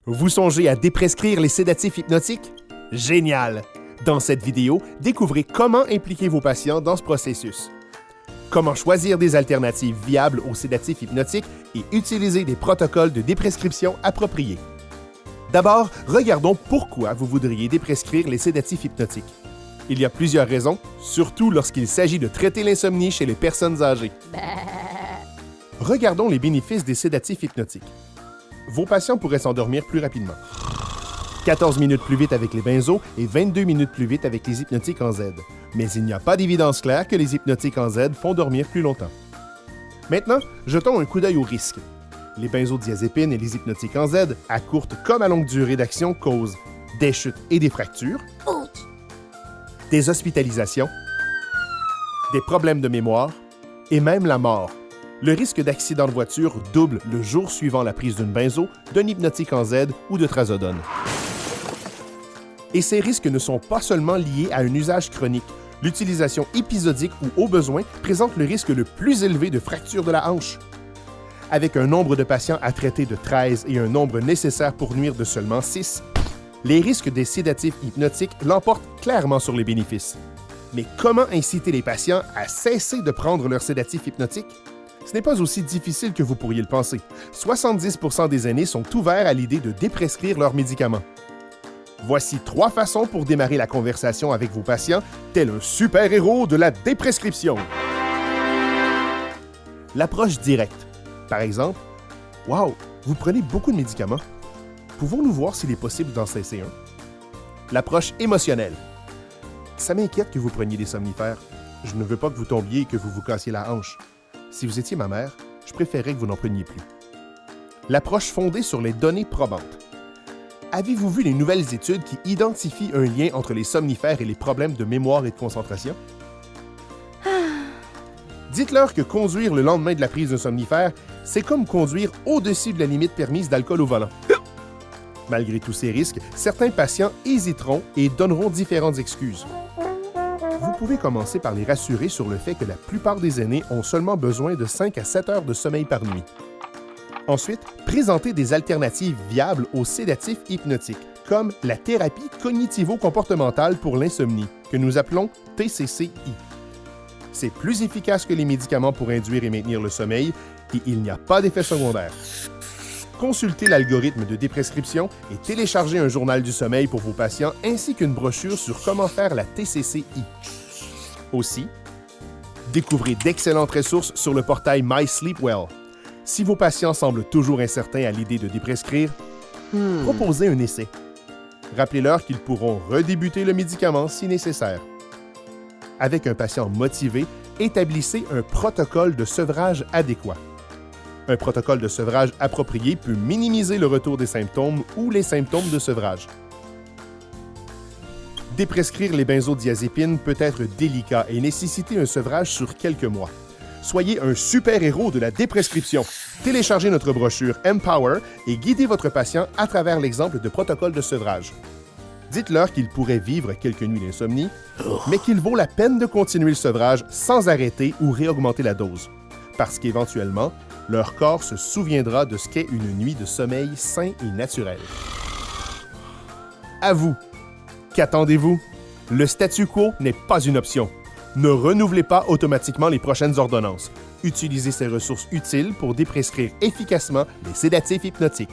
Vous songez à déprescrire les sédatifs hypnotiques? Génial! Dans cette vidéo, découvrez comment impliquer vos patients dans ce processus. Comment choisir des alternatives viables aux sédatifs hypnotiques et utiliser des protocoles de déprescription appropriés. D'abord, regardons pourquoi vous voudriez déprescrire les sédatifs hypnotiques. Il y a plusieurs raisons, surtout lorsqu'il s'agit de traiter l'insomnie chez les personnes âgées. Regardons les bénéfices des sédatifs hypnotiques. Vos patients pourraient s'endormir plus rapidement. 14 minutes plus vite avec les benzos et 22 minutes plus vite avec les hypnotiques en Z. Mais il n'y a pas d'évidence claire que les hypnotiques en Z font dormir plus longtemps. Maintenant, jetons un coup d'œil aux risques. Les benzodiazépines et les hypnotiques en Z, à courte comme à longue durée d'action, causent des chutes et des fractures, des hospitalisations, des problèmes de mémoire et même la mort. Le risque d'accident de voiture double le jour suivant la prise d'une benzo, d'un hypnotique en Z ou de trazodone. Et ces risques ne sont pas seulement liés à un usage chronique. L'utilisation épisodique ou au besoin présente le risque le plus élevé de fracture de la hanche. Avec un nombre de patients à traiter de 13 et un nombre nécessaire pour nuire de seulement 6, les risques des sédatifs hypnotiques l'emportent clairement sur les bénéfices. Mais comment inciter les patients à cesser de prendre leurs sédatifs hypnotiques? Ce n'est pas aussi difficile que vous pourriez le penser. 70% des aînés sont ouverts à l'idée de déprescrire leurs médicaments. Voici 3 façons pour démarrer la conversation avec vos patients, tel un super-héros de la déprescription. L'approche directe. Par exemple, « Wow, vous prenez beaucoup de médicaments. Pouvons-nous voir s'il est possible d'en cesser un? » L'approche émotionnelle. « Ça m'inquiète que vous preniez des somnifères. Je ne veux pas que vous tombiez et que vous vous cassiez la hanche. Si vous étiez ma mère, je préférerais que vous n'en preniez plus. » L'approche fondée sur les données probantes. Avez-vous vu les nouvelles études qui identifient un lien entre les somnifères et les problèmes de mémoire et de concentration? Dites-leur que conduire le lendemain de la prise d'un somnifère, c'est comme conduire au-dessus de la limite permise d'alcool au volant. Malgré tous ces risques, certains patients hésiteront et donneront différentes excuses. Vous pouvez commencer par les rassurer sur le fait que la plupart des aînés ont seulement besoin de 5 à 7 heures de sommeil par nuit. Ensuite, présentez des alternatives viables aux sédatifs hypnotiques, comme la thérapie cognitivo-comportementale pour l'insomnie, que nous appelons TCCI. C'est plus efficace que les médicaments pour induire et maintenir le sommeil et il n'y a pas d'effet secondaire. Consultez l'algorithme de déprescription et téléchargez un journal du sommeil pour vos patients ainsi qu'une brochure sur comment faire la TCCI. Aussi, découvrez d'excellentes ressources sur le portail MySleepWell. Si vos patients semblent toujours incertains à l'idée de déprescrire, proposez un essai. Rappelez-leur qu'ils pourront redébuter le médicament si nécessaire. Avec un patient motivé, établissez un protocole de sevrage adéquat. Un protocole de sevrage approprié peut minimiser le retour des symptômes ou les symptômes de sevrage. Déprescrire les benzodiazépines peut être délicat et nécessiter un sevrage sur quelques mois. Soyez un super-héros de la déprescription. Téléchargez notre brochure Empower et guidez votre patient à travers l'exemple de protocole de sevrage. Dites-leur qu'ils pourraient vivre quelques nuits d'insomnie, mais qu'il vaut la peine de continuer le sevrage sans arrêter ou réaugmenter la dose, parce qu'éventuellement, leur corps se souviendra de ce qu'est une nuit de sommeil sain et naturel. À vous! Qu'attendez-vous? Le statu quo n'est pas une option. Ne renouvelez pas automatiquement les prochaines ordonnances. Utilisez ces ressources utiles pour déprescrire efficacement les sédatifs hypnotiques.